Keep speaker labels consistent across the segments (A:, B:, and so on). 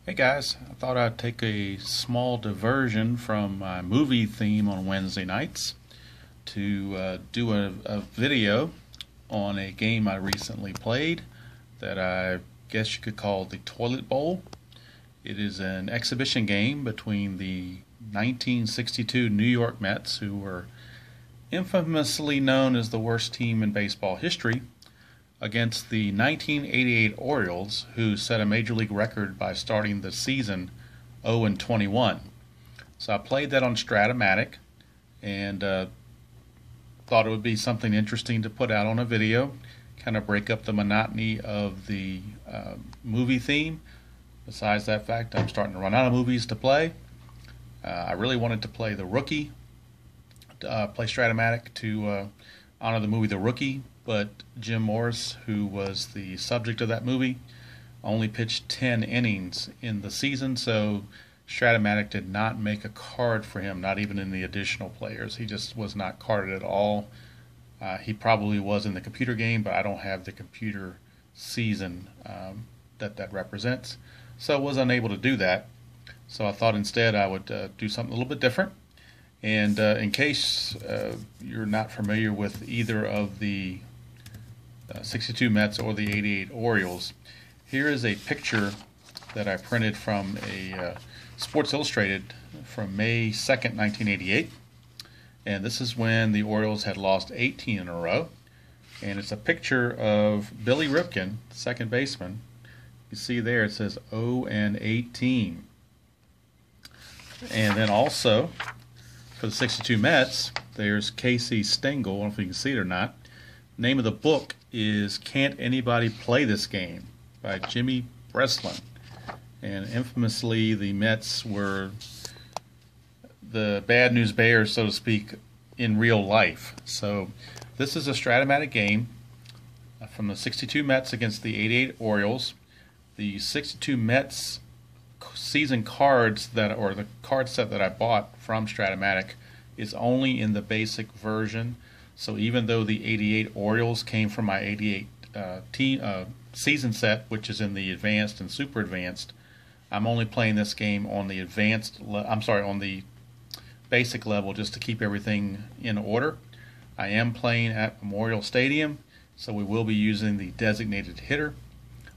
A: Hey guys, I thought I'd take a small diversion from my movie theme on Wednesday nights to do a video on a game I recently played that I guess you could call the Toilet Bowl. It is an exhibition game between the 1962 New York Mets, who were infamously known as the worst team in baseball history, against the 1988 Orioles, who set a major league record by starting the season 0-21. So I played that on Strat-O-Matic and thought it would be something interesting to put out on a video, kind of break up the monotony of the movie theme. Besides that fact, I'm starting to run out of movies to play. I really wanted to play The Rookie, play Strat-O-Matic to honor the movie The Rookie, but Jim Morris, who was the subject of that movie, only pitched 10 innings in the season, so Strat-O-Matic did not make a card for him, not even in the additional players. He just was not carded at all. He probably was in the computer game, but I don't have the computer season that represents, so I was unable to do that. So I thought instead I would do something a little bit different. And in case you're not familiar with either of the 62 Mets or the 88 Orioles, here is a picture that I printed from a Sports Illustrated from May 2nd, 1988. And this is when the Orioles had lost 18 in a row. And it's a picture of Billy Ripken, second baseman. You see there it says 0-18. And then also for the 62 Mets, there's Casey Stengel. I don't know if you can see it or not. Name of the book is Can't Anybody Play This Game by Jimmy Breslin. And infamously, the Mets were the bad news bears, so to speak, in real life. So this is a Strat-O-Matic game from the 62 Mets against the 88 Orioles. The 62 Mets season cards or the card set that I bought from Strat-O-Matic is only in the basic version. So even though the 88 Orioles came from my 88 season set, which is in the advanced and super advanced, I'm only playing this game on the on the basic level, just to keep everything in order. I am playing at Memorial Stadium, so we will be using the designated hitter.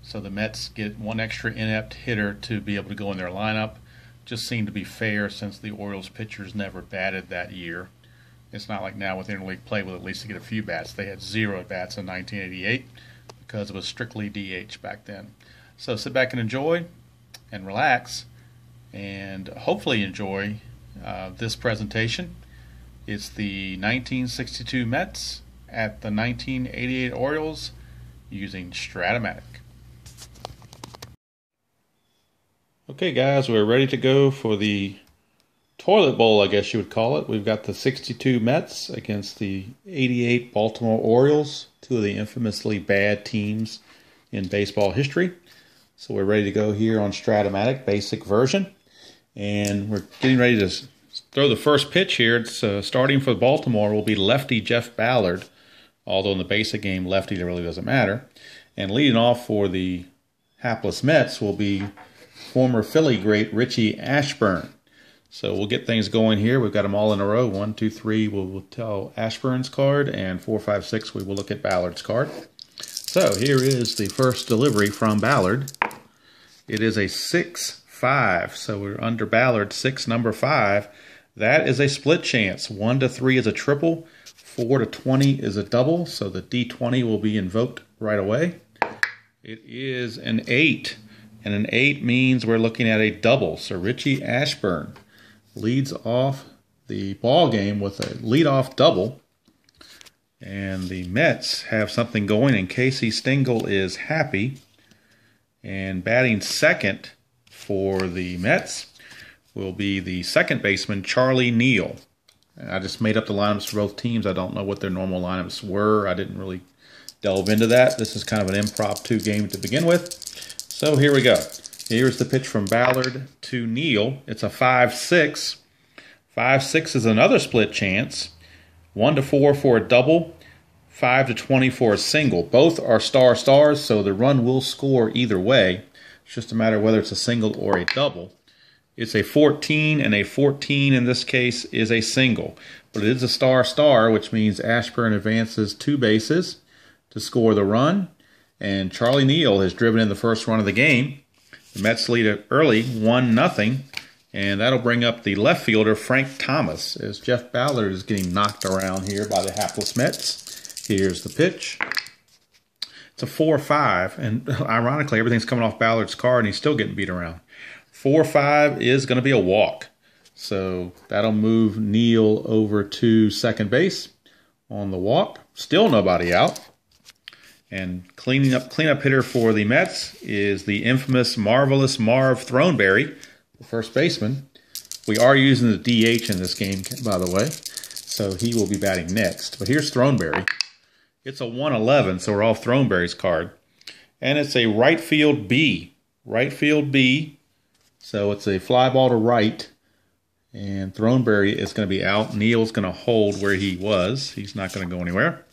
A: So the Mets get one extra inept hitter to be able to go in their lineup. Just seemed to be fair since the Orioles pitchers never batted that year. It's not like now with interleague play with at least to get a few bats. They had 0 at bats in 1988 because it was strictly DH back then. So sit back and enjoy and relax and hopefully enjoy this presentation. It's the 1962 Mets at the 1988 Orioles using Strat-O-Matic. Okay guys, we're ready to go for the Toilet Bowl, I guess you would call it. We've got the 62 Mets against the 88 Baltimore Orioles, two of the infamously bad teams in baseball history. So we're ready to go here on Strat-O-Matic, basic version. And we're getting ready to throw the first pitch here. It's starting for Baltimore will be lefty Jeff Ballard, although in the basic game, lefty really doesn't matter. And leading off for the hapless Mets will be former Philly great Richie Ashburn. So we'll get things going here. We've got them all in a row. 1, 2, 3, we'll tell Ashburn's card, and 4, 5, 6, we will look at Ballard's card. So here is the first delivery from Ballard. It is a 6-5. So we're under Ballard, 6, number 5. That is a split chance. 1 to 3 is a triple. 4 to 20 is a double. So the D20 will be invoked right away. It is an 8. And an 8 means we're looking at a double. So Richie Ashburn leads off the ball game with a leadoff double. And the Mets have something going, and Casey Stengel is happy. And batting second for the Mets will be the second baseman, Charlie Neal. I just made up the lineups for both teams. I don't know what their normal lineups were. I didn't really delve into that. This is kind of an impromptu game to begin with. So here we go. Here's the pitch from Ballard to Neal. It's a 5-6. 5-6 is another split chance. 1 to 4 for a double. 5 to 20 for a single. Both are stars, so the run will score either way. It's just a matter of whether it's a single or a double. It's a 14, and a 14 in this case is a single. But it is a star-star, which means Ashburn advances 2 bases to score the run. And Charlie Neal has driven in the first run of the game. The Mets lead it early, 1-0. And that'll bring up the left fielder, Frank Thomas, as Jeff Ballard is getting knocked around here by the hapless Mets. Here's the pitch. It's a 4-5, and ironically, everything's coming off Ballard's card, and he's still getting beat around. 4-5 is going to be a walk. So that'll move Neal over to second base on the walk. Still nobody out. And cleanup hitter for the Mets is the infamous, marvelous Marv Throneberry, the first baseman. We are using the DH in this game, by the way, so he will be batting next. But here's Throneberry. It's a 111, so we're off Throneberry's card. And it's a right field B. Right field B. So it's a fly ball to right. And Throneberry is going to be out. Neal's going to hold where he was. He's not going to go anywhere.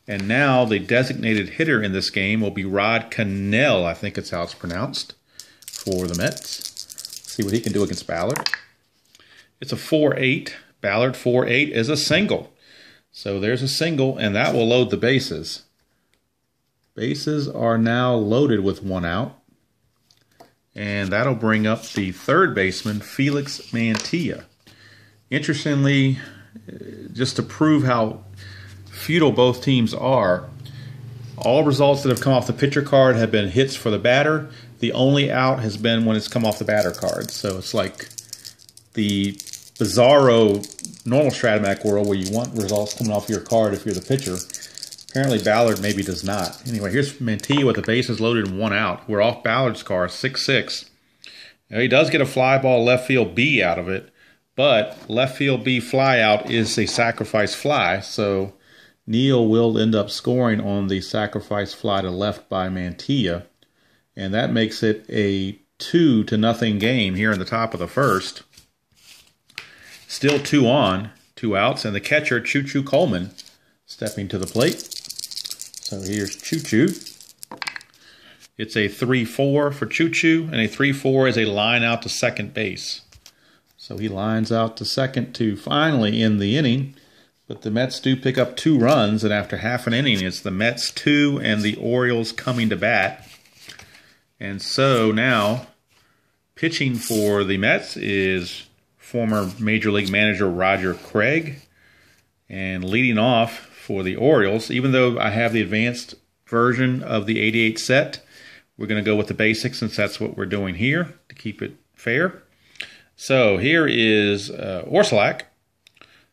A: And now the designated hitter in this game will be Rod Cannell, I think it's how it's pronounced, for the Mets. See what he can do against Ballard. It's a 4-8. Ballard 4-8 is a single. So there's a single, and that will load the bases. Bases are now loaded with 1 out. And that'll bring up the third baseman, Felix Mantilla. Interestingly, just to prove how futile both teams are, all results that have come off the pitcher card have been hits for the batter. The only out has been when it's come off the batter card. So it's like the bizarro normal Strat-O-Matic world where you want results coming off your card if you're the pitcher. Apparently Ballard maybe does not. Anyway, here's Mantilla with the bases loaded and 1 out. We're off Ballard's car, 6-6. Now, he does get a fly ball left field B out of it, but left field B fly out is a sacrifice fly, so Neal will end up scoring on the sacrifice fly to left by Mantilla, and that makes it a 2-0 game here in the top of the first. Still 2 on, 2 outs, and the catcher, Choo-Choo Coleman, stepping to the plate. So here's Choo-Choo. It's a 3-4 for Choo-Choo, and a 3-4 is a line out to second base. So he lines out to second to finally end the inning, but the Mets do pick up 2 runs, and after half an inning, it's the Mets 2 and the Orioles coming to bat. And so now, pitching for the Mets is former Major League Manager Roger Craig, and leading off for the Orioles, even though I have the advanced version of the 88 set, we're going to go with the basics since that's what we're doing here to keep it fair. So here is Orsulak.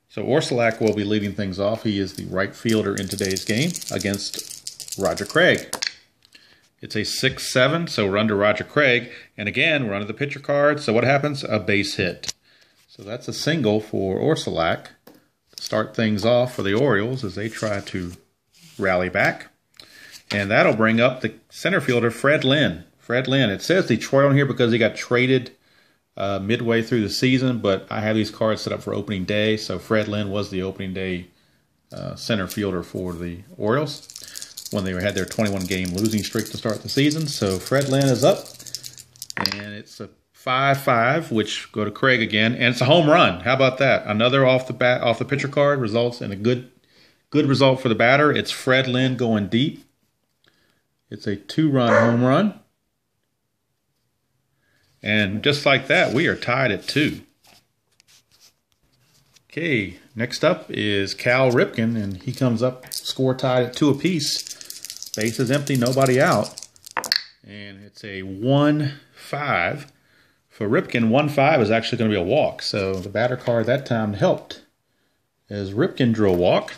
A: So Orsulak will be leading things off. He is the right fielder in today's game against Roger Craig. It's a 6-7, so we're under Roger Craig. And again, we're under the pitcher card. So what happens? A base hit. So that's a single for Orsulak to start things off for the Orioles as they try to rally back. And that'll bring up the center fielder, Fred Lynn. Fred Lynn. It says Detroit on here because he got traded midway through the season, but I have these cards set up for opening day, so Fred Lynn was the opening day center fielder for the Orioles when they had their 21-game losing streak to start the season. So Fred Lynn is up, and it's a 5-5, which go to Craig again, and it's a home run. How about that? Another off the pitcher card results in a good result for the batter. It's Fred Lynn going deep. It's a 2-run home run. And just like that, we are tied at 2. Okay, next up is Cal Ripken, and he comes up, score tied at 2 apiece. Bases empty, nobody out. And it's a 1-5 for Ripken. 1-5 is actually going to be a walk, so the batter card that time helped as Ripken drew a walk.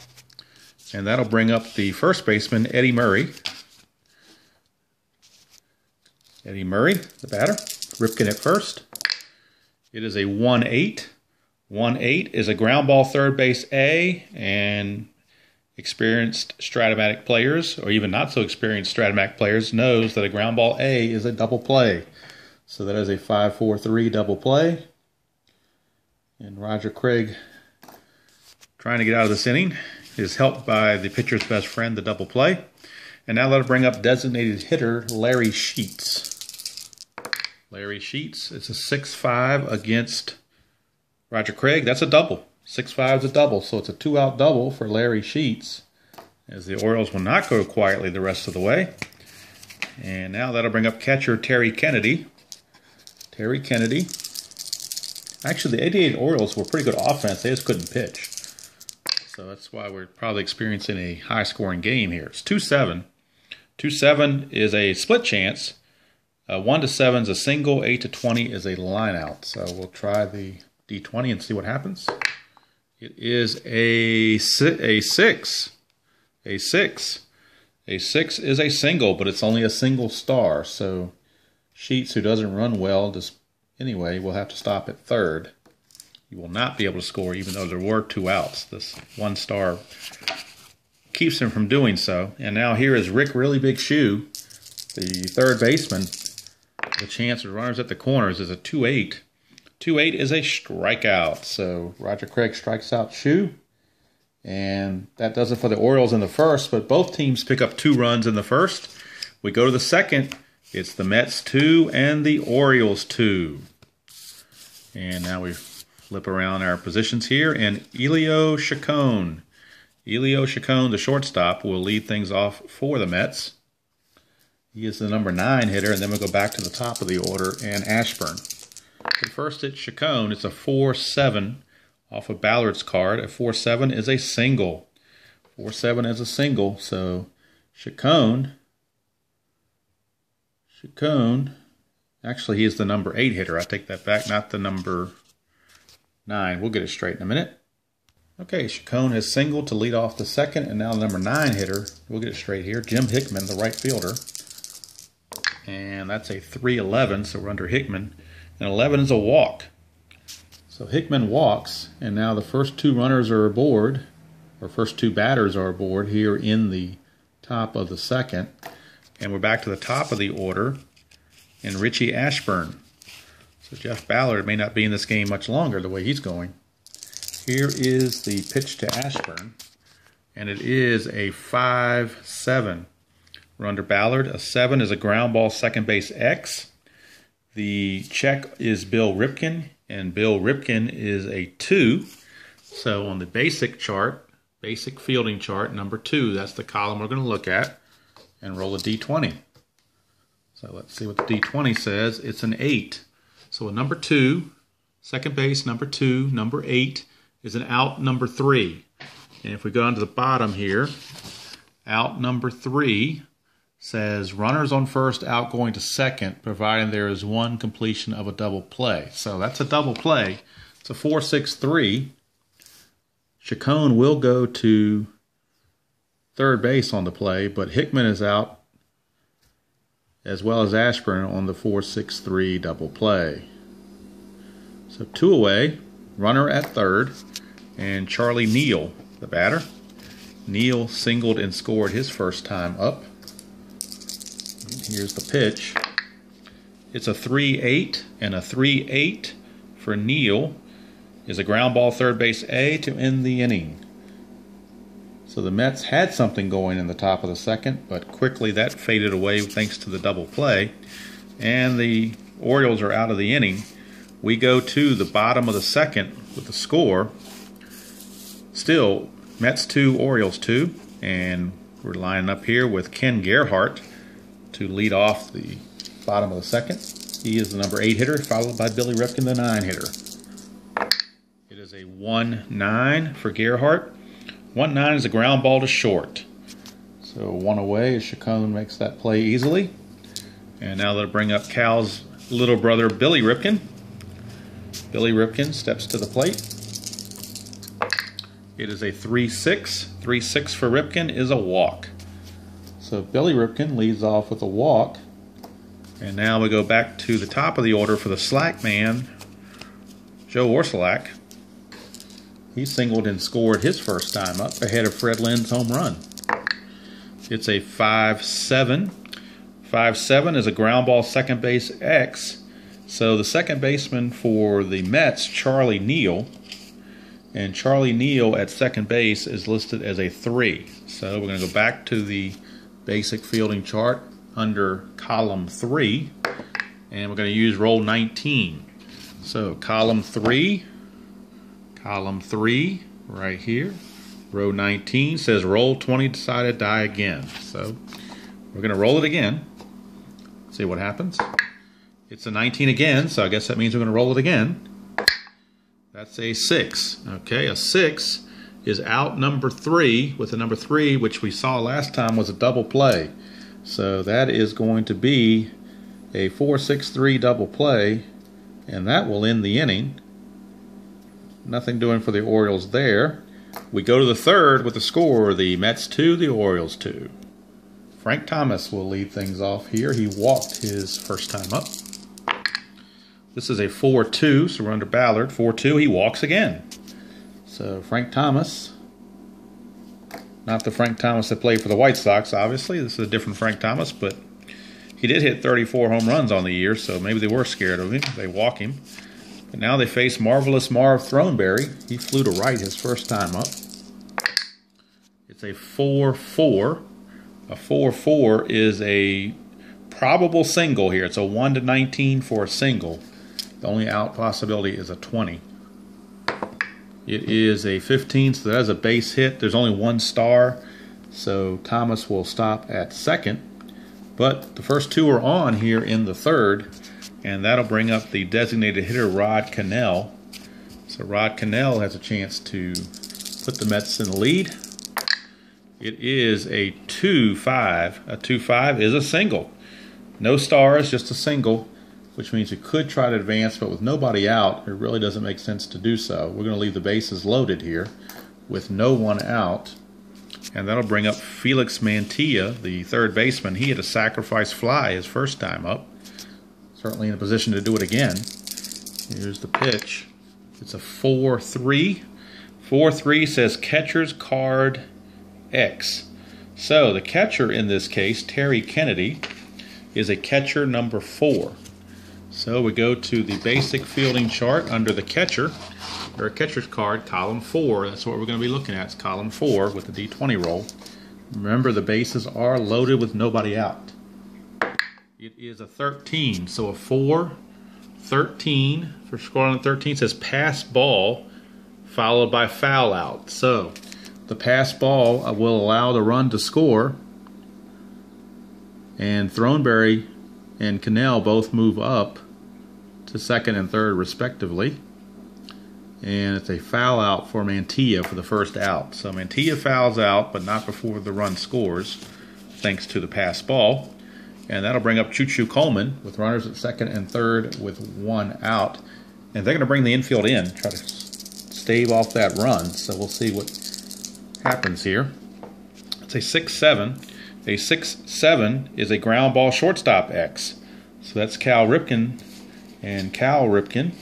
A: And that'll bring up the first baseman, Eddie Murray. Eddie Murray, the batter. Ripken at first. It is a 1-8. 1-8 is a ground ball third base A, and experienced Strat-O-Matic players, or even not so experienced Strat-O-Matic players, knows that a ground ball A is a double play. So that is a 5-4-3 double play. And Roger Craig, trying to get out of this inning, is helped by the pitcher's best friend, the double play. And now that'll bring up designated hitter Larry Sheets. Larry Sheets. It's a 6-5 against Roger Craig. That's a double. 6-5 is a double, so it's a 2-out double for Larry Sheets, as the Orioles will not go quietly the rest of the way. And now that'll bring up catcher Terry Kennedy. Terry Kennedy. Actually, the 88 Orioles were pretty good offense. They just couldn't pitch. So that's why we're probably experiencing a high-scoring game here. It's 2-7. 2-7 is a split chance. 1-7 is a single. 8-20 is a line out. So we'll try the D20 and see what happens. It is a 6. A 6. A 6 is a single, but it's only a single star. So Sheets, who doesn't run well, just anyway, will have to stop at third. He will not be able to score, even though there were 2 outs. This 1 star keeps him from doing so. And now here is Rick Really Big Shoe, the third baseman. The chance of runners at the corners is a 2-8. 2-8 is a strikeout. So Roger Craig strikes out Shoe. And that does it for the Orioles in the first, but both teams pick up 2 runs in the first. We go to the second. It's the Mets 2 and the Orioles 2. And now we flip around our positions here, and Elio Chacon. Elio Chacon, the shortstop, will lead things off for the Mets. He is the number 9 hitter, and then we'll go back to the top of the order, and Ashburn. But first it's Chacon. It's a 4-7. Off of Ballard's card. A 4-7 is a single. 4-7 is a single. So Chacon, actually he is the number 8 hitter. I take that back, not the number 9. We'll get it straight in a minute. Okay, Chacon has singled to lead off the second, and now the number 9 hitter, we'll get it straight here, Jim Hickman, the right fielder. And that's a 3-11, so we're under Hickman. And 11 is a walk. So Hickman walks, and now the first 2 runners are aboard, or first 2 batters are aboard here in the top of the second. And we're back to the top of the order, and Richie Ashburn. So Jeff Ballard may not be in this game much longer the way he's going. Here is the pitch to Ashburn, and it is a 5-7. We're under Ballard. A 7 is a ground ball second base X. The check is Bill Ripken, and Bill Ripken is a 2. So on the basic chart, basic fielding chart, number 2, that's the column we're going to look at, and roll a D20. So let's see what the D20 says. It's an 8. So a number 2, second base, number 2, number 8 is an out number 3. And if we go down to the bottom here, out number 3 says runners on first, out going to second, providing there is 1 completion of a double play. So that's a double play. It's a 4-6-3. Chacon will go to third base on the play, but Hickman is out, as well as Ashburn on the 4-6-3 double play. So 2 away, runner at third, and Charlie Neal, the batter. Neal singled and scored his first time up. Here's the pitch. It's a 3-8, and a 3-8 for Neal is a ground ball third base A to end the inning. So the Mets had something going in the top of the second, but quickly that faded away thanks to the double play. And the Orioles are out of the inning. We go to the bottom of the second with the score. Still, Mets 2, Orioles 2. And we're lining up here with Ken Gerhart to lead off the bottom of the second. He is the number 8 hitter, followed by Billy Ripken, the 9 hitter. It is a 1-9 for Gerhart. 1-9 is a ground ball to short. So 1 away as Chacon makes that play easily. And now they'll bring up Cal's little brother, Billy Ripken. Billy Ripken steps to the plate. It is a 3-6. 3-6 for Ripken is a walk. So Billy Ripken leads off with a walk. And now we go back to the top of the order for the slack man, Joe Orsulak. He singled and scored his first time up ahead of Fred Lynn's home run. It's a 5-7. 5-7 is a ground ball second base X. So the second baseman for the Mets, Charlie Neal, and Charlie Neal at second base is listed as a 3. So we're going to go back to the basic fielding chart under column 3. and we're going to use roll 19. So column 3 right here. Row 19 says roll 20, decide to die again. So we're going to roll it again. See what happens. It's a 19 again, so I guess that means we're going to roll it again. That's a 6. Okay, a 6 is out number 3 with a number 3, which we saw last time was a double play. So that is going to be a 4-6-3 double play, and that will end the inning. Nothing doing for the Orioles there. We go to the third with the score, the Mets 2, the Orioles 2. Frank Thomas will lead things off here. He walked his first time up. This is a 4-2, so we're under Ballard. 4-2, he walks again. So Frank Thomas, not the Frank Thomas that played for the White Sox, obviously. This is a different Frank Thomas, but he did hit 34 home runs on the year, so maybe they were scared of him. They walk him. But now they face Marvelous Marv Throneberry. He flew to right his first time up. It's a 4-4. A 4-4 is a probable single here. It's a 1-19 for a single. The only out possibility is a 20. It is a 15, so that is a base hit. There's only one star, so Thomas will stop at second. But the first two are on here in the third, and that'll bring up the designated hitter, Rod Cannell. So Rod Cannell has a chance to put the Mets in the lead. It is a 2-5. A 2-5 is a single. No stars, just a single, which means you could try to advance, but with nobody out, it really doesn't make sense to do so. We're going to leave the bases loaded here with no one out, and that'll bring up Felix Mantilla, the third baseman. He had a sacrifice fly his first time up. Certainly in a position to do it again. Here's the pitch. It's a 4-3. 4-3 says catcher's card X. So the catcher in this case, Terry Kennedy, is a catcher number 4. So we go to the basic fielding chart under the catcher, or catcher's card, column 4. That's what we're going to be looking at. It's column 4 with the D20 roll. Remember, the bases are loaded with nobody out. It is a 13, so a 4-13 for score on 13 says pass ball followed by foul out. So the pass ball will allow the run to score, and Throneberry and Cannell both move up to second and third respectively, and it's a foul out for Mantilla for the first out. So Mantilla fouls out, but not before the run scores, thanks to the pass ball, and that'll bring up Choo-Choo Coleman with runners at second and third with one out, and they're going to bring the infield in, try to stave off that run. So we'll see what happens here. It's a 6-7. A 6-7 is a ground ball shortstop X. So that's Cal Ripken, and Cal Ripken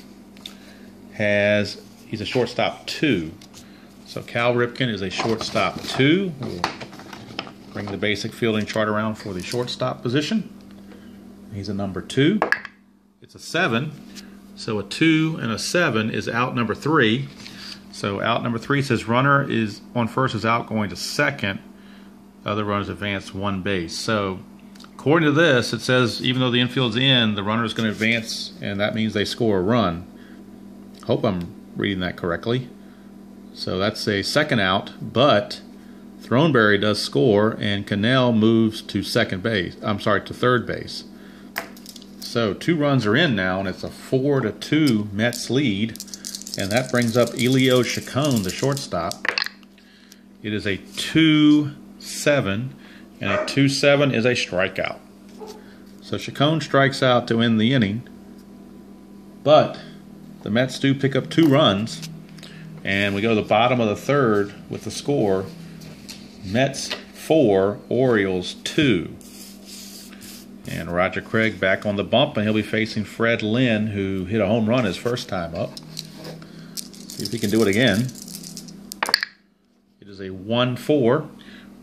A: he's a shortstop 2. So Cal Ripken is a shortstop 2. We'll bring the basic fielding chart around for the shortstop position. He's a number 2. It's a 7. So a 2 and a 7 is out number 3. So out number 3 says runner is on first is out going to second. Other runners advance one base. So according to this, it says even though the infield's in, the runner is going to advance, and that means they score a run. Hope I'm reading that correctly. So that's a second out, but Throneberry does score, and Cannell moves to to third base. So 2 runs are in now, and it's a 4-2 Mets lead, and that brings up Elio Chacon, the shortstop. It is a 2-7, and a 2-7 is a strikeout. So Chacon strikes out to end the inning, but the Mets do pick up 2 runs, and we go to the bottom of the third with the score, Mets 4, Orioles 2. And Roger Craig back on the bump, and he'll be facing Fred Lynn, who hit a home run his first time up. See if he can do it again. It is a 1-4.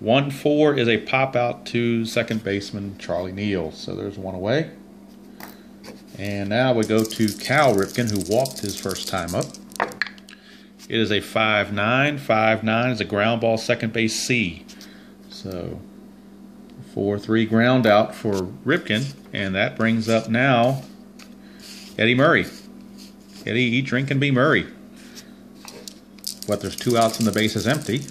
A: 1-4 is a pop out to second baseman Charlie Neal. So there's one away. And now we go to Cal Ripken, who walked his first time up. It is a 5-9. 5-9 is a ground ball second base C. So 4-3 ground out for Ripken, and that brings up now Eddie Murray. Eddie, eat, drink, and be Murray. But there's 2 outs and the base is empty.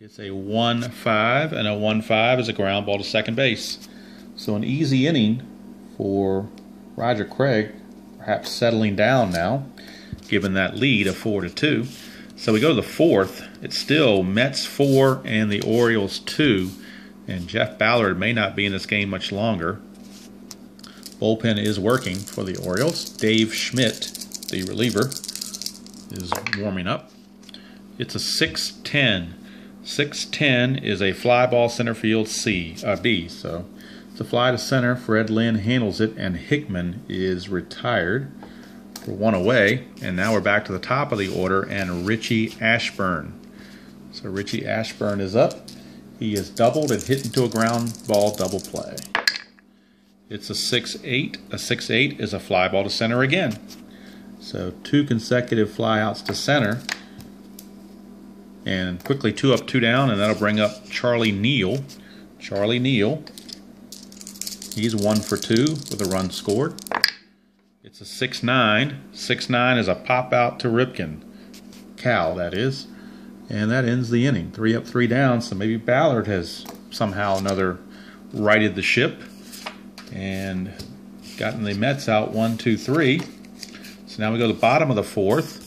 A: It's a 1-5, and a 1-5 is a ground ball to second base. So an easy inning for Roger Craig, perhaps settling down now, given that lead of 4-2. So we go to the 4th. It's still Mets 4 and the Orioles 2. And Jeff Ballard may not be in this game much longer. Bullpen is working for the Orioles. Dave Schmidt, the reliever, is warming up. It's a 6-10. 6-10 is a fly ball center field B. So it's a fly to center. Fred Lynn handles it, and Hickman is retired for 1 away. And now we're back to the top of the order, and Richie Ashburn. So Richie Ashburn is up. He is doubled and hit into a ground ball double play. It's a 6-8. A 6-8 is a fly ball to center again. So 2 consecutive flyouts to center. And quickly 2 up, 2 down, and that'll bring up Charlie Neal. Charlie Neal. He's 1 for 2 with a run scored. It's a 6-9. 6-9 is a pop out to Ripken. Cal, that is. And that ends the inning. 3 up, 3 down. So maybe Ballard has somehow or another righted the ship and gotten the Mets out 1, 2, 3. So now we go to the bottom of the 4th.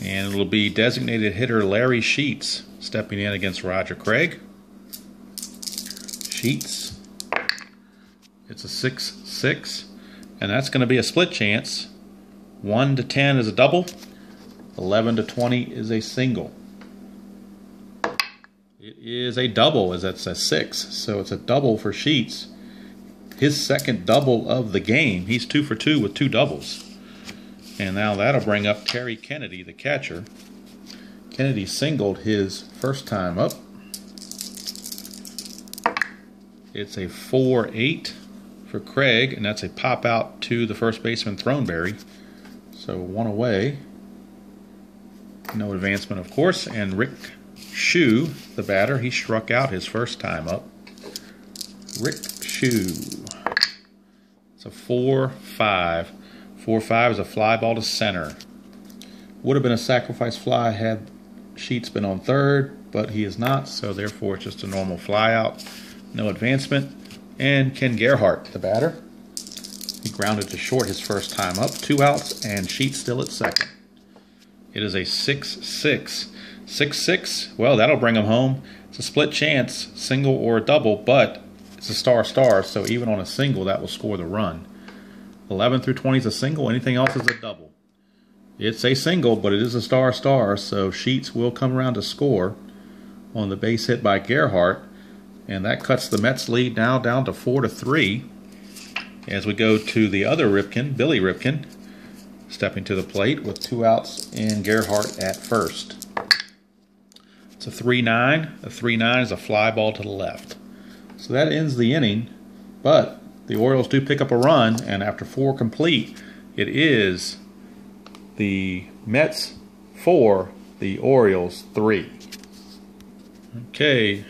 A: And it'll be designated hitter Larry Sheets stepping in against Roger Craig. Sheets. It's a 6-6. And that's going to be a split chance. 1-10 is a double. 11-20 is a single. It is a double, as that's a 6. So it's a double for Sheets. His second double of the game. He's 2 for 2 with 2 doubles. And now that'll bring up Terry Kennedy, the catcher. Kennedy singled his first time up. It's a 4-8 for Craig, and that's a pop out to the first baseman Throneberry. So 1 away. No advancement, of course. And Rick Shue, the batter, he struck out his first time up. Rick Shue. It's a 4-5. 4-5 is a fly ball to center. Would have been a sacrifice fly had Sheets been on third, but he is not, so therefore it's just a normal fly out. No advancement. And Ken Gerhardt, the batter. He grounded to short his first time up. 2 outs, and Sheets still at second. It is a 6-6. 6-6, well, that'll bring him home. It's a split chance, single or a double, but it's a star-star, so even on a single, that will score the run. 11-20 is a single. Anything else is a double. It's a single, but it is a star-star, so Sheets will come around to score on the base hit by Gerhardt, and that cuts the Mets lead now down to 4-3 as we go to the other Ripken, Billy Ripken, stepping to the plate with 2 outs and Gerhardt at first. It's a 3-9. A 3-9 is a fly ball to the left. So that ends the inning, but the Orioles do pick up a run, and after 4 complete, it is the Mets 4, the Orioles 3. Okay.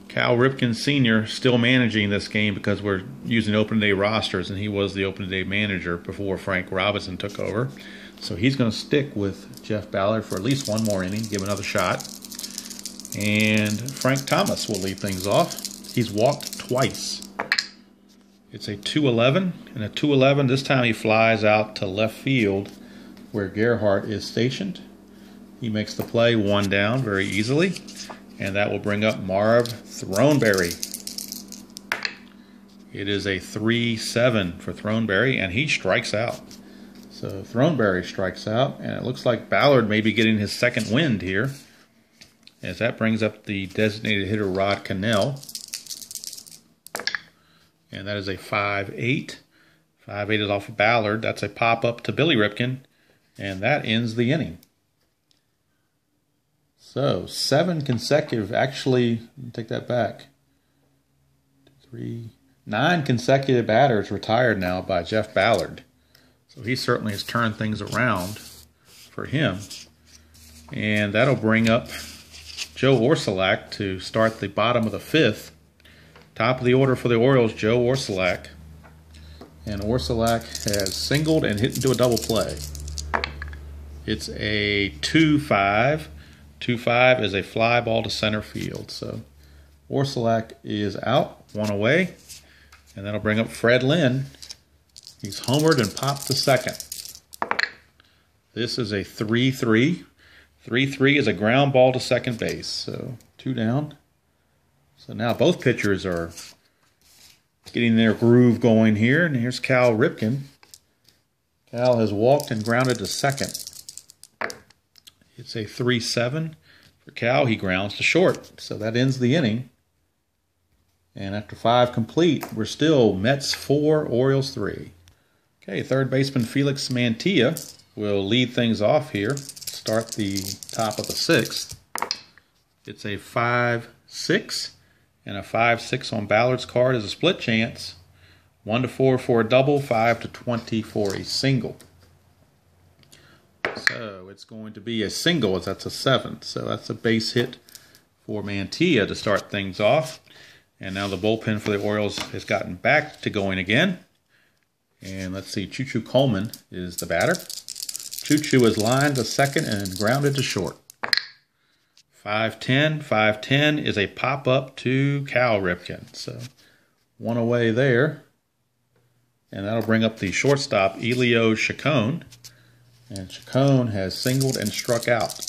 A: Cal Ripken Sr. still managing this game because we're using open day rosters, and he was the open day manager before Frank Robinson took over. So he's going to stick with Jeff Ballard for at least 1 more inning, give another shot. And Frank Thomas will lead things off. He's walked twice. It's a 2-11, and a 2-11, this time he flies out to left field where Gerhardt is stationed. He makes the play 1 down very easily, and that will bring up Marv Throneberry. It is a 3-7 for Throneberry, and he strikes out. So Throneberry strikes out, and it looks like Ballard may be getting his second wind here, as that brings up the designated hitter Rod Cannell. And that is a 5-8. 5-8 is off of Ballard. That's a pop-up to Billy Ripken, and that ends the inning. So 7 consecutive, actually, take that back. 9 consecutive batters retired now by Jeff Ballard. So he certainly has turned things around for him. And that'll bring up Joe Orsulak to start the bottom of the 5th Top of the order for the Orioles, Joe Orsulak. And Orsulak has singled and hit into a double play. It's a 2-5. 2-5 is a fly ball to center field. So Orsulak is out, one away. And that'll bring up Fred Lynn. He's homered and popped to second. This is a 3-3. 3-3 is a ground ball to second base. So 2 down. So now both pitchers are getting their groove going here. And here's Cal Ripken. Cal has walked and grounded to second. It's a 3-7 for Cal. He grounds to short. So that ends the inning. And after 5 complete, we're still Mets 4, Orioles 3. Okay, third baseman Felix Mantilla will lead things off here. Start the top of the 6th. It's a 5-6. And a 5-6 on Ballard's card is a split chance. 1-4 for a double, 5-20 for a single. So it's going to be a single, as that's a 7. So that's a base hit for Mantilla to start things off. And now the bullpen for the Orioles has gotten back to going again. And let's see, Choo-Choo Coleman is the batter. Choo-Choo is lined to second and grounded to short. 5-10. 5-10 is a pop-up to Cal Ripken. So 1 away there. And that'll bring up the shortstop, Elio Chacon. And Chacon has singled and struck out.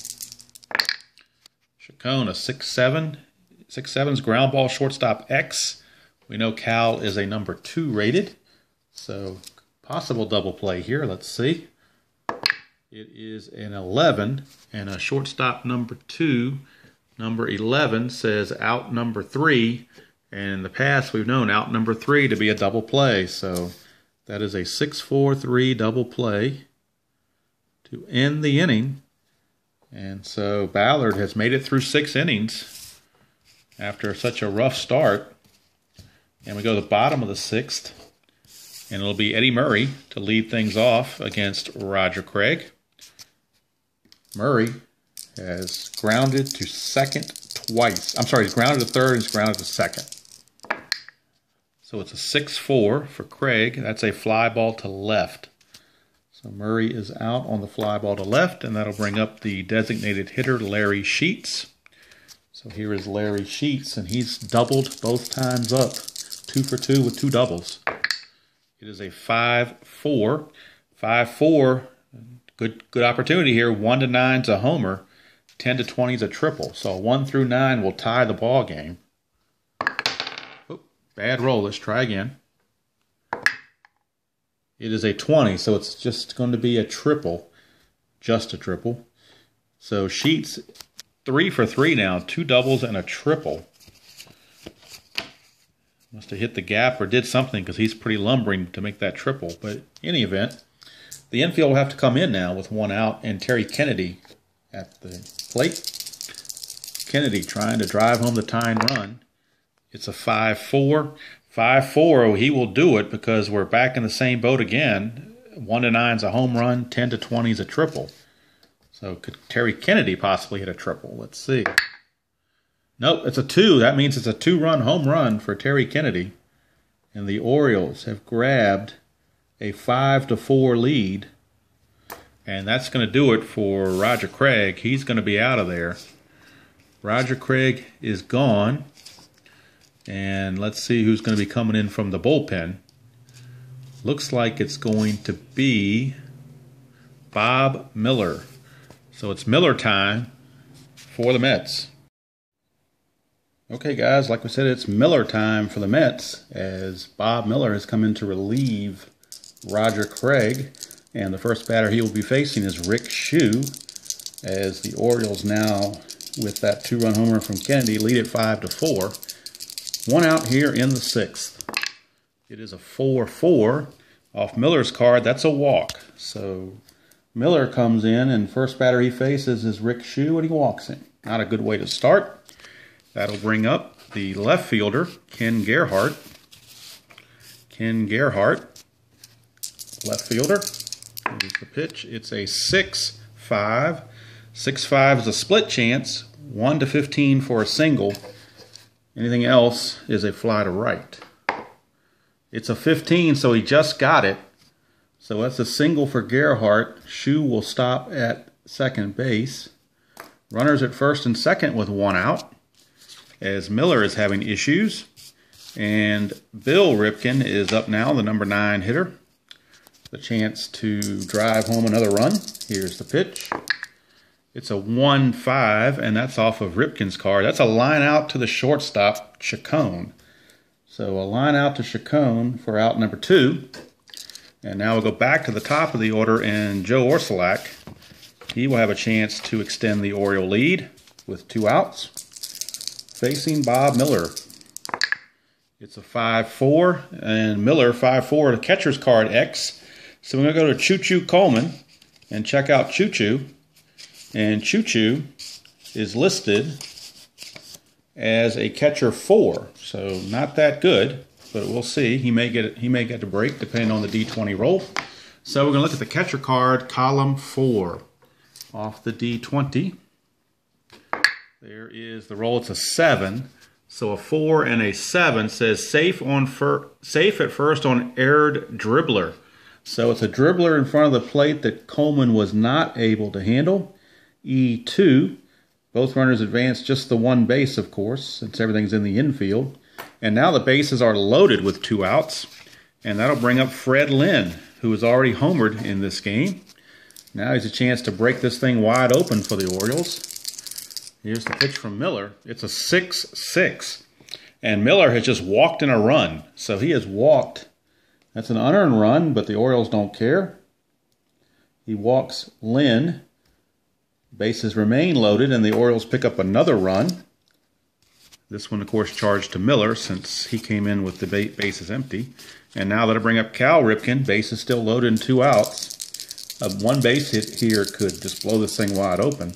A: Chacon, a 6-7. 6-7's ground ball shortstop X. We know Cal is a number 2 rated. So possible double play here. Let's see. It is an 11, and a shortstop number 2, number 11, says out number 3. And in the past, we've known out number 3 to be a double play. So that is a 6-4-3 double play to end the inning. And so Ballard has made it through 6 innings after such a rough start. And we go to the bottom of the 6th. And it'll be Eddie Murray to lead things off against Roger Craig. Murray has grounded to second twice. I'm sorry, he's grounded to third and he's grounded to second. So it's a 6-4 for Craig. That's a fly ball to left. So Murray is out on the fly ball to left, and that'll bring up the designated hitter, Larry Sheets. So here is Larry Sheets, and he's doubled both times up. 2 for 2 with 2 doubles. It is a 5-4. 5-4. Good opportunity here. 1-9 is a homer. 10-20 is a triple. So 1 through 9 will tie the ball game. Oh, bad roll. Let's try again. It is a 20, so it's just going to be a triple. Just a triple. So Sheets 3 for 3 now. 2 doubles and a triple. Must have hit the gap or did something because he's pretty lumbering to make that triple. But in any event, the infield will have to come in now with 1 out, and Terry Kennedy at the plate. Kennedy trying to drive home the tying run. It's a 5-4. 5-4, he will do it because we're back in the same boat again. 1-9 is a home run, 10-20 is a triple. So could Terry Kennedy possibly hit a triple? Let's see. Nope, it's a 2. That means it's a 2-run home run for Terry Kennedy. And the Orioles have grabbed a 5-4 lead. And that's going to do it for Roger Craig. He's going to be out of there. Roger Craig is gone. And let's see who's going to be coming in from the bullpen. Looks like it's going to be Bob Miller. So it's Miller time for the Mets. Okay, guys, like we said, it's Miller time for the Mets as Bob Miller has come in to relieve Roger Craig. And the first batter he will be facing is Rick Shue as the Orioles now, with that 2-run homer from Kennedy, lead it 5-4. 1 out here in the 6th. It is a 4-4. Off Miller's card, that's a walk. So Miller comes in, and first batter he faces is Rick Shue, and he walks in. Not a good way to start. That'll bring up the left fielder, Ken Gerhart. Ken Gerhart, left fielder. Here's the pitch. It's a 6-5. 6-5 is a split chance. 1-15 for a single. Anything else is a fly to right. It's a 15, so he just got it. So that's a single for Gerhardt. Shu will stop at second base. Runners at first and second with one out, as Miller is having issues. And Bill Ripken is up now, the number 9 hitter. The chance to drive home another run. Here's the pitch. It's a 1-5, and that's off of Ripken's card. That's a line out to the shortstop, Chacon. So a line out to Chacon for out number 2. And now we'll go back to the top of the order, and Joe Orsulak, he will have a chance to extend the Oriole lead with 2 outs, facing Bob Miller. It's a 5-4, and Miller 5-4, the catcher's card X. So we're going to go to Choo Choo Coleman and check out Choo Choo. And Choo Choo is listed as a catcher 4, so not that good, but we'll see. He may get a break depending on the D20 roll. So we're going to look at the catcher card, column 4, off the D20. There is the roll. It's a 7. So a 4 and a 7 says safe at first on erred dribbler. So it's a dribbler in front of the plate that Coleman was not able to handle. E2. Both runners advance just the one base, of course, since everything's in the infield. And now the bases are loaded with 2 outs. And that'll bring up Fred Lynn, who has already homered in this game. Now he's a chance to break this thing wide open for the Orioles. Here's the pitch from Miller. It's a 6-6. And Miller has just walked in a run. So he has walked. That's an unearned run, but the Orioles don't care. He walks Lynn. Bases remain loaded, and the Orioles pick up another run. This one, of course, charged to Miller since he came in with the bases empty. And now that'll bring up Cal Ripken. Bases still loaded and 2 outs. One base hit here could just blow this thing wide open.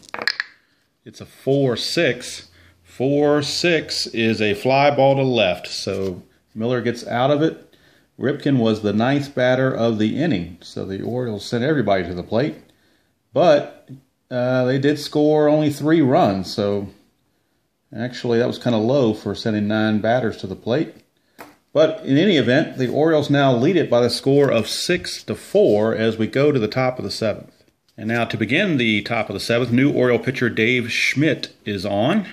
A: It's a 4-6. 4-6 is a fly ball to left, so Miller gets out of it. Ripken was the 9th batter of the inning, so the Orioles sent everybody to the plate. But they did score only 3 runs, so actually that was kind of low for sending 9 batters to the plate. But in any event, the Orioles now lead it by the score of 6-4 as we go to the top of the 7th. And now to begin the top of the 7th, new Oriole pitcher Dave Schmidt is on.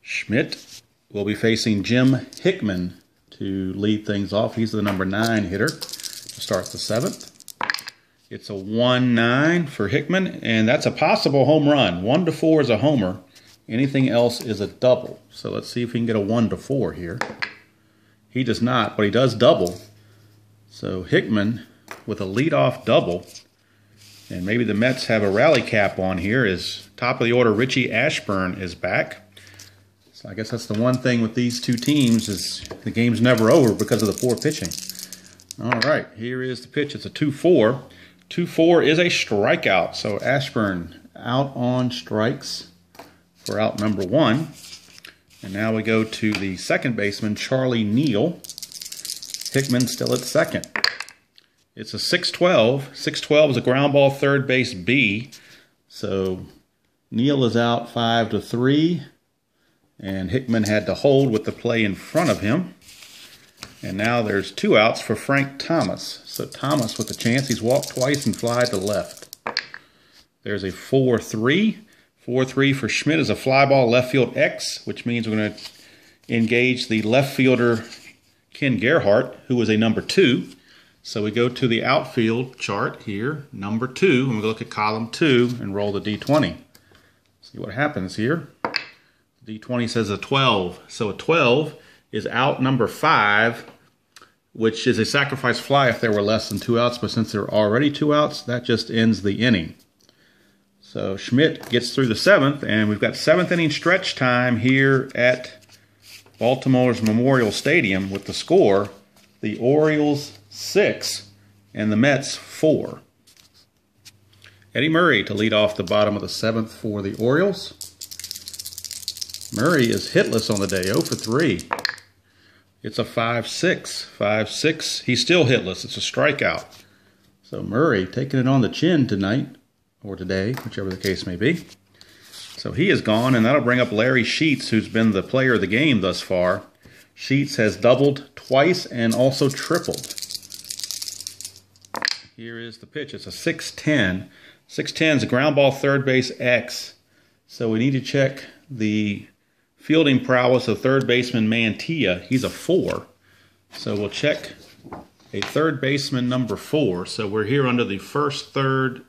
A: Schmidt will be facing Jim Hickman to lead things off. He's the number 9 hitter to start the 7th. It's a 1-9 for Hickman, and that's a possible home run. 1-4 is a homer. Anything else is a double. So let's see if we can get a 1-4 here. He does not, but he does double. So Hickman with a leadoff double. And maybe the Mets have a rally cap on here as top of the order Richie Ashburn is back. So I guess that's the one thing with these two teams is the game's never over because of the poor pitching. All right, here is the pitch. It's a 2-4. 2-4 is a strikeout. So Ashburn out on strikes for out number 1. And now we go to the second baseman, Charlie Neal. Hickman still at second. It's a 6-12. 6-12 is a ground ball third base B. So Neal is out 5-3. And Hickman had to hold with the play in front of him. And now there's 2 outs for Frank Thomas. So Thomas with a chance. He's walked twice and fly to left. There's a 4-3. 4-3 for Schmidt is a fly ball left field X, which means we're going to engage the left fielder Ken Gerhardt, who is a number 2. So we go to the outfield chart here, number 2, and we look at column 2 and roll the D20. See what happens here. D20 says a 12. So a 12 is out number 5, which is a sacrifice fly if there were less than 2 outs, but since there are already 2 outs, that just ends the inning. So Schmidt gets through the 7th, and we've got 7th inning stretch time here at Baltimore's Memorial Stadium with the score, the Orioles 6 and the Mets 4. Eddie Murray to lead off the bottom of the 7th for the Orioles. Murray is hitless on the day, 0-for-3. It's a 5-6. 5-6. He's still hitless. It's a strikeout. So Murray taking it on the chin tonight, or today, whichever the case may be. So he is gone, and that'll bring up Larry Sheets, who's been the player of the game thus far. Sheets has doubled twice and also tripled. Here is the pitch. It's a 6-10. 6-10 is a ground ball third base X. So we need to check the fielding prowess of third baseman Mantilla. He's a 4. So we'll check a third baseman number 4. So we're here under the first, third,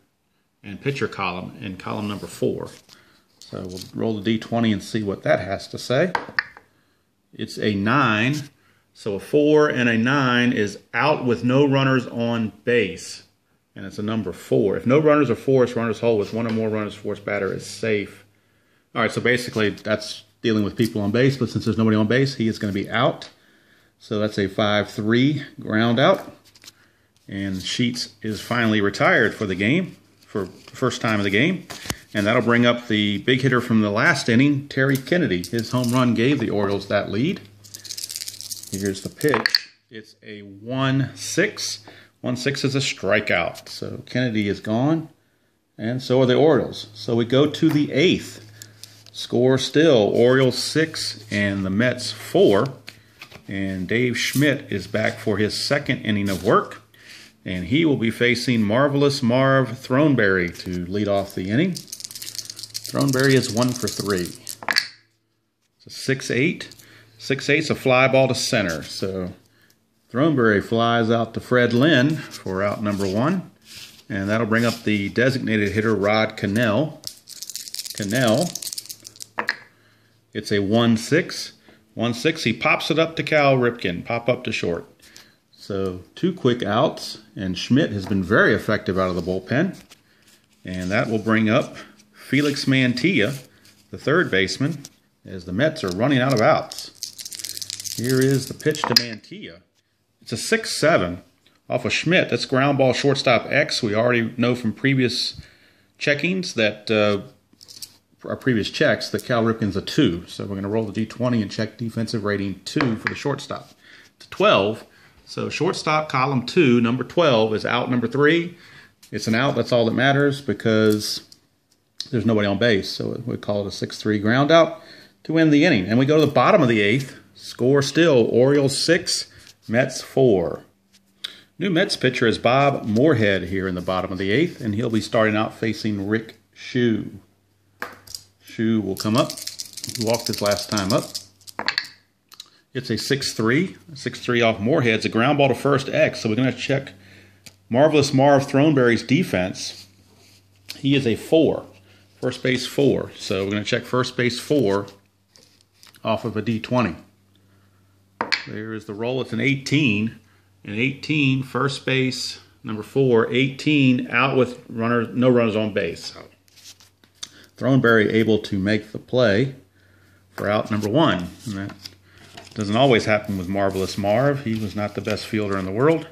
A: and pitcher column in column number 4. So we'll roll the D20 and see what that has to say. It's a 9. So a 4 and a 9 is out with no runners on base. And it's a number 4. If no runners are forced, runners hold with one or more runners forced, batter is safe. All right, so basically that's dealing with people on base, but since there's nobody on base, he is going to be out. So that's a 5-3 ground out. And Sheets is finally retired for the game, for the first time of the game. And that'll bring up the big hitter from the last inning, Terry Kennedy. His home run gave the Orioles that lead. Here's the pitch. It's a 1-6. 1-6 is a strikeout. So Kennedy is gone, and so are the Orioles. So we go to the 8th. Score still, Orioles 6 and the Mets 4. And Dave Schmidt is back for his second inning of work. And he will be facing Marvelous Marv Throneberry to lead off the inning. Throneberry is 1 for 3. It's a 6-8. 6-8 is a fly ball to center. So Throneberry flies out to Fred Lynn for out number 1. And that'll bring up the designated hitter, Rod Cannell. Cannell. It's a 1-6. 1-6. He pops it up to Cal Ripken. Pop up to short. So 2 quick outs. And Schmidt has been very effective out of the bullpen. And that will bring up Felix Mantilla, the third baseman, as the Mets are running out of outs. Here is the pitch to Mantilla. It's a 6-7 off of Schmidt. That's ground ball shortstop X. We already know from previous checkings that, our previous checks, that Cal Ripken's a 2. So we're going to roll the D20 and check defensive rating 2 for the shortstop. It's a 12. So shortstop column 2, number 12, is out number 3. It's an out. That's all that matters because there's nobody on base. So we call it a 6-3 ground out to end the inning. And we go to the bottom of the 8th. Score still, Orioles 6, Mets 4. New Mets pitcher is Bob Moorhead here in the bottom of the 8th, and he'll be starting out facing Rick Shue. Shue will come up. He walked his last time up. It's a 6-3. 6-3 off Moorhead's a ground ball to first X, so we're going to check Marvelous Marv Throneberry's defense. He is a 4. First base 4. So we're going to check first base 4 off of a D20. There is the roll. It's an 18. And 18, first base, number 4, 18, out with no runners on base. Throneberry able to make the play for out number 1. And that doesn't always happen with Marvelous Marv. He was not the best fielder in the world.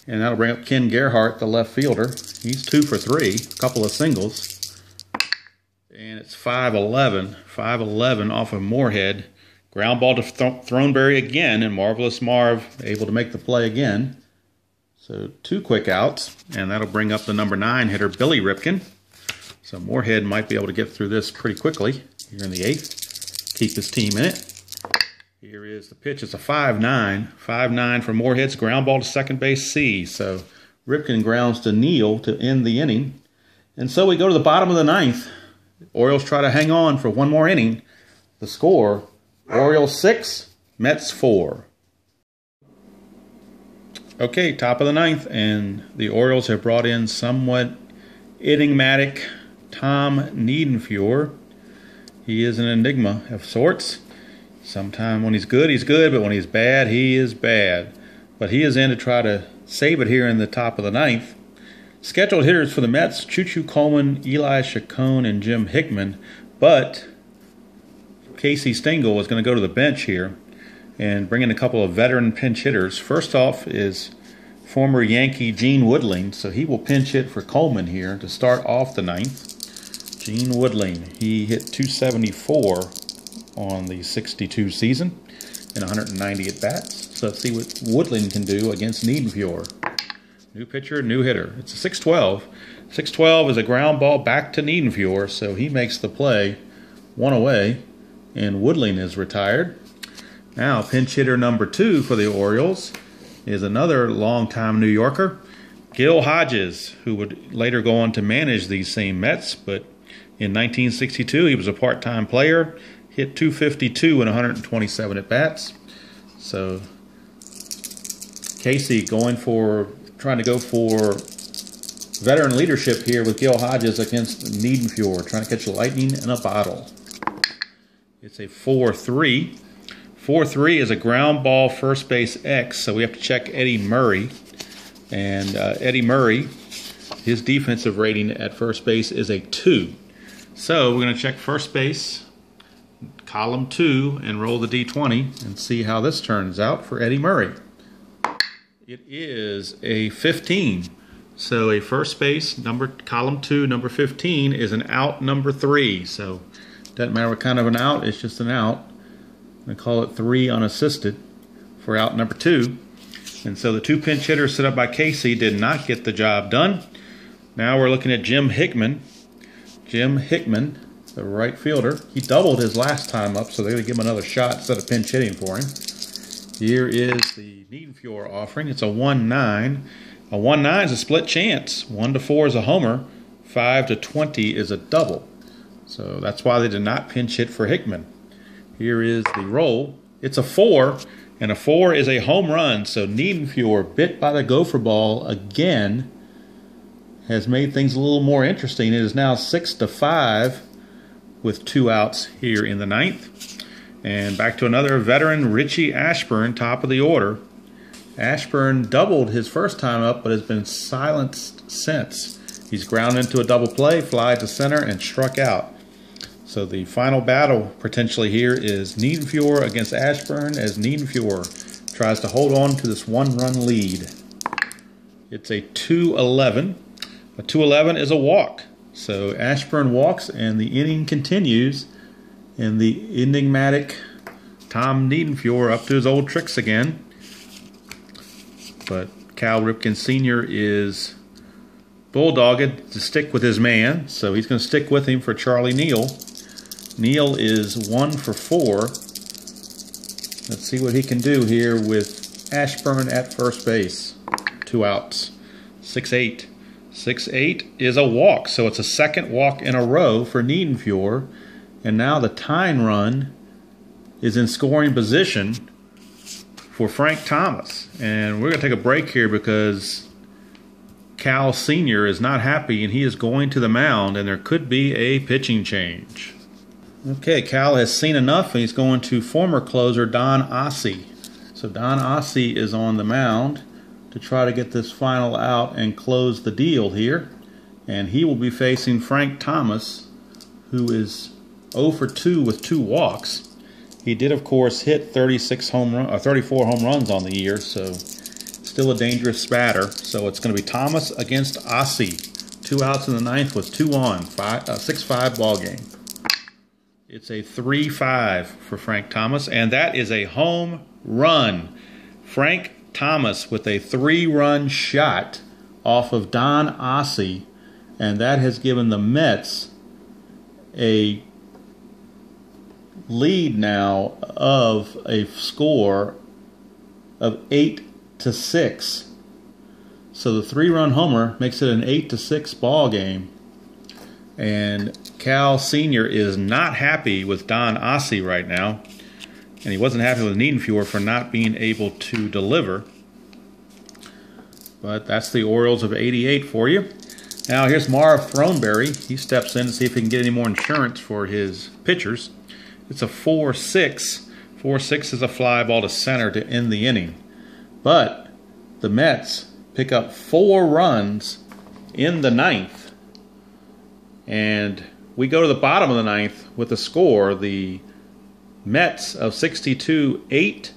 A: And that'll bring up Ken Gerhart, the left fielder. He's 2 for 3, a couple of singles. And it's 5-11. 5-11 off of Moorhead. Ground ball to Throneberry again, and Marvelous Marv able to make the play again. So 2 quick outs, and that'll bring up the number 9 hitter, Billy Ripken. So Moorhead might be able to get through this pretty quickly here in the 8th. Keep his team in it. Here is the pitch. It's a 5-9. 5-9 for Moorhead's ground ball to second base C. So Ripken grounds to Neal to end the inning. And so we go to the bottom of the 9th. Orioles try to hang on for one more inning. The score, Orioles 6, Mets 4. Okay, top of the 9th, and the Orioles have brought in somewhat enigmatic Tom Niedenfuhr. He is an enigma of sorts. Sometimes when he's good, but when he's bad, he is bad. But he is in to try to save it here in the top of the 9th. Scheduled hitters for the Mets, Choo-Choo Coleman, Eli Chacon, and Jim Hickman. But Casey Stengel is going to go to the bench here and bring in a couple of veteran pinch hitters. First off is former Yankee Gene Woodling, so he will pinch hit for Coleman here to start off the 9th. Gene Woodling, he hit .274 on the 62 season in 190 at-bats. So let's see what Woodling can do against Niedenfuhr. New pitcher, new hitter. It's a 6-12. 6-12 is a ground ball back to Niedenfuhr, so he makes the play one away, and Woodling is retired. Now pinch hitter number 2 for the Orioles is another longtime New Yorker, Gil Hodges, who would later go on to manage these same Mets, but in 1962 he was a part-time player, hit .252 in 127 at-bats. So Casey trying to go for veteran leadership here with Gil Hodges against Niedenfuhr, trying to catch lightning in a bottle. It's a 4-3. 4-3 is a ground ball first base X, so we have to check Eddie Murray. And Eddie Murray, his defensive rating at first base is a 2. So we're going to check first base, column 2, and roll the D20 and see how this turns out for Eddie Murray. It is a 15. So a first base, column 2, number 15, is an out number 3. So doesn't matter what kind of an out, it's just an out. I'm going to call it 3 unassisted for out number 2. And so the 2 pinch hitters set up by Casey did not get the job done. Now we're looking at Jim Hickman. Jim Hickman, the right fielder, he doubled his last time up, so they're going to give him another shot instead of pinch hitting for him. Here is the Niedenfuhr offering. It's a 1-9. A 1-9 is a split chance. 1-4 is a homer. 5-20 is a double. So that's why they did not pinch hit for Hickman. Here is the roll. It's a 4, and a 4 is a home run. So Niedenfuhr, bit by the gopher ball again, has made things a little more interesting. It is now 6-5 with 2 outs here in the 9th. And back to another veteran, Richie Ashburn, top of the order. Ashburn doubled his first time up, but has been silenced since. He's ground into a double play, fly to center, and struck out. So the final battle potentially here is Niedenfuhr against Ashburn, as Niedenfuhr tries to hold on to this 1-run lead. It's a 2-11. A 2-11 is a walk. So Ashburn walks, and the inning continues. And the enigmatic Tom Niedenfuhr up to his old tricks again. But Cal Ripken Sr. is bulldogged to stick with his man, so he's going to stick with him for Charlie Neal. Neal is 1 for 4. Let's see what he can do here with Ashburn at first base. 2 outs. 6-8. 6-8 is a walk, so it's a second walk in a row for Niedenfuhr. And now the tying run is in scoring position for Frank Thomas. And we're going to take a break here because Cal Sr. is not happy and he is going to the mound, and there could be a pitching change. Okay, Cal has seen enough and he's going to former closer Don Ossie. So Don Ossie is on the mound to try to get this final out and close the deal here. And he will be facing Frank Thomas, who is 0 for 2 with 2 walks. He did, of course, hit 34 home runs on the year, so still a dangerous batter. So it's going to be Thomas against Ossie. 2 outs in the 9th with 2 on. 6-5 ball game. It's a 3-5 for Frank Thomas, and that is a home run. Frank Thomas with a 3-run shot off of Don Ossie, and that has given the Mets a lead now of a score of 8-6. So the 3-run homer makes it an 8-6 ball game. And Cal Sr. is not happy with Don Ossie right now. And he wasn't happy with Niedenfuhr for not being able to deliver. But that's the Orioles of '88 for you. Now here's Marv Throneberry. He steps in to see if he can get any more insurance for his pitchers. It's a 4-6. 4-6 is a fly ball to center to end the inning. But the Mets pick up 4 runs in the 9th. And we go to the bottom of the 9th with the score. The Mets of '62, 8,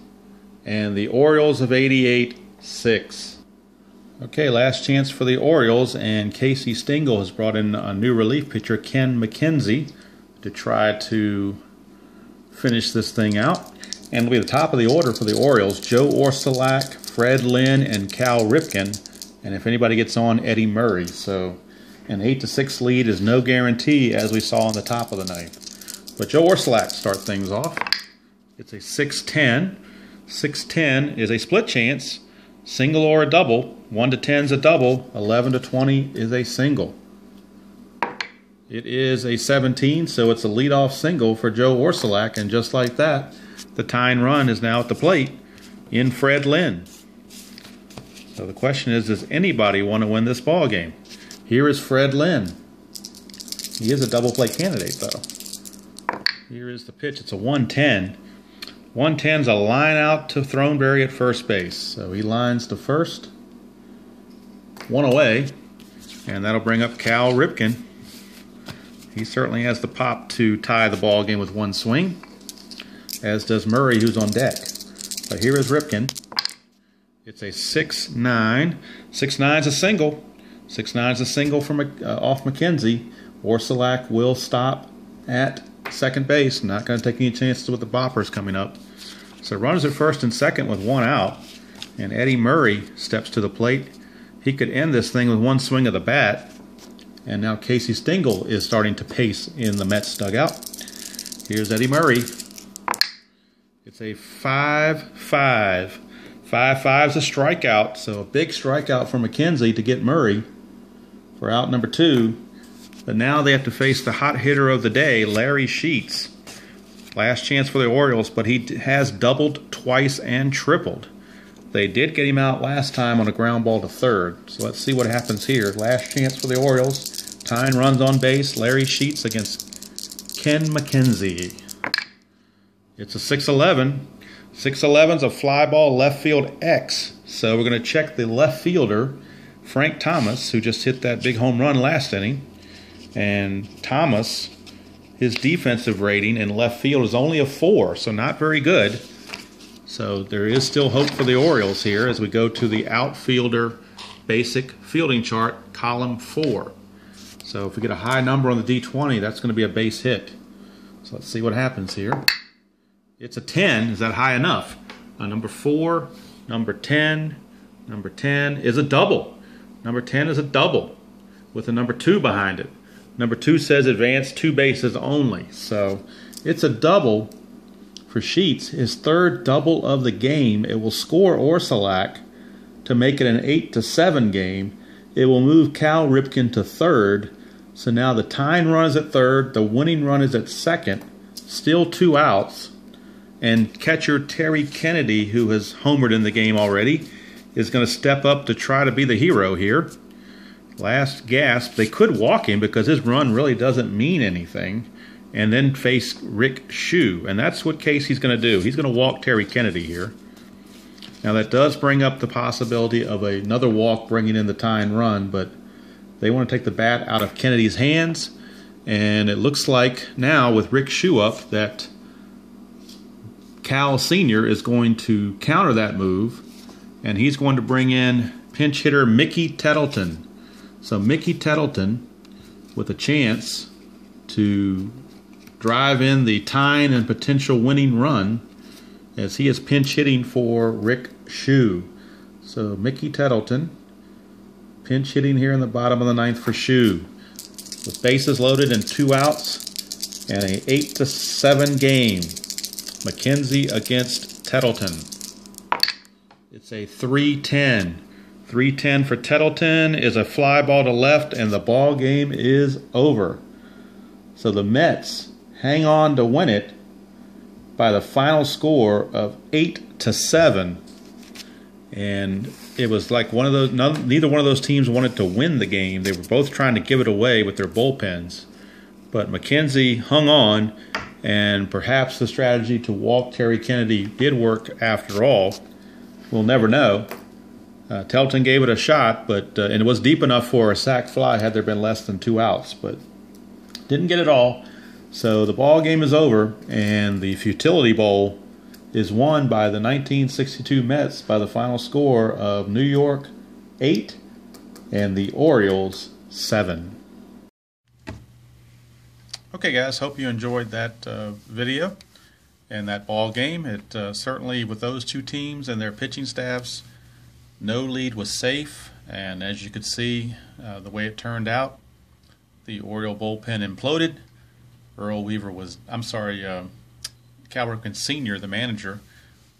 A: and the Orioles of '88, 6. Okay, last chance for the Orioles, and Casey Stengel has brought in a new relief pitcher, Ken McKenzie, to try to finish this thing out. And it'll be the top of the order for the Orioles: Joe Orsulak, Fred Lynn, and Cal Ripken. And if anybody gets on, Eddie Murray. So an 8-6 lead is no guarantee, as we saw on the top of the 9th. But Joe Orsolak starts things off. It's a 6-10. 6-10 is a split chance, single or a double. 1 to 10 is a double. 11 to 20 is a single. It is a 17, so it's a leadoff single for Joe Orsolak, and just like that, the tying run is now at the plate in Fred Lynn. So the question is, does anybody want to win this ball game? Here is Fred Lynn. He is a double play candidate, though. Here is the pitch. It's a 1-10. 1-10's a line out to Throneberry at first base. So he lines to first. One away. And that'll bring up Cal Ripken. He certainly has the pop to tie the ball game with one swing, as does Murray, who's on deck. But here is Ripken. It's a 6-9. 6-9's a single. 6-9's a single from off McKenzie. Orsolak will stop at second base. Not going to take any chances with the boppers coming up. So runners at first and second with one out. And Eddie Murray steps to the plate. He could end this thing with one swing of the bat. And now Casey Stengel is starting to pace in the Mets dugout. Here's Eddie Murray. It's a 5-5. 5-5's a strikeout, so a big strikeout for McKenzie to get Murray for out number 2. But now they have to face the hot hitter of the day, Larry Sheets. Last chance for the Orioles, but he has doubled twice and tripled. They did get him out last time on a ground ball to third. So let's see what happens here. Last chance for the Orioles. Tying runs on base. Larry Sheets against Ken McKenzie. It's a 6-11. 6-11's a fly ball left field X. So we're going to check the left fielder, Frank Thomas, who just hit that big home run last inning. And Thomas, his defensive rating in left field is only a 4, so not very good. So there is still hope for the Orioles here as we go to the outfielder basic fielding chart, column 4. So if we get a high number on the D20, that's going to be a base hit. So let's see what happens here. It's a 10. Is that high enough? Number 4, number 10 is a double. Number 10 is a double with a number 2 behind it. Number 2 says advance 2 bases only. So it's a double for Sheets, his third double of the game. It will score Orsolak to make it an 8-7 game. It will move Cal Ripken to third. So now the tying run is at third. The winning run is at second. Still 2 outs. And catcher Terry Kennedy, who has homered in the game already, is going to step up to try to be the hero here. Last gasp. They could walk him because his run really doesn't mean anything. And then face Rick Shue. And that's what Casey's going to do. He's going to walk Terry Kennedy here. Now that does bring up the possibility of another walk bringing in the tying run, but they want to take the bat out of Kennedy's hands. And it looks like now with Rick Shue up that Cal Sr. is going to counter that move, and he's going to bring in pinch hitter Mickey Tettleton. So Mickey Tettleton with a chance to drive in the tying and potential winning run as he is pinch hitting for Rick Shue. So Mickey Tettleton pinch hitting here in the bottom of the 9th for Shue. With bases loaded and 2 outs and a 8-7 game. McKenzie against Tettleton. It's a 3-10. 3-10 for Tettleton is a fly ball to left, and the ball game is over. So the Mets hang on to win it by the final score of 8-7. And it was like one of those. Neither one of those teams wanted to win the game. They were both trying to give it away with their bullpens. But McKenzie hung on, and perhaps the strategy to walk Terry Kennedy did work after all. We'll never know. Tettleton gave it a shot, but and it was deep enough for a sac fly had there been less than 2 outs, but didn't get it all. So the ball game is over, and the Futility Bowl is won by the 1962 Mets by the final score of New York 8 and the Orioles 7. Okay, guys, hope you enjoyed that video and that ball game. It certainly, with those two teams and their pitching staffs, no lead was safe, and as you could see, the way it turned out, the Oriole bullpen imploded. Earl Weaver was, Cal Ripken Sr., the manager,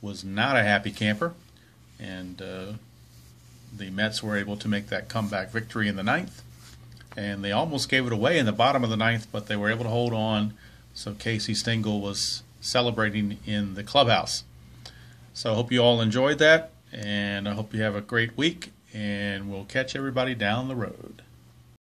A: was not a happy camper, and the Mets were able to make that comeback victory in the ninth, and they almost gave it away in the bottom of the ninth, but they were able to hold on. So Casey Stengel was celebrating in the clubhouse. So I hope you all enjoyed that, and I hope you have a great week, and we'll catch everybody down the road.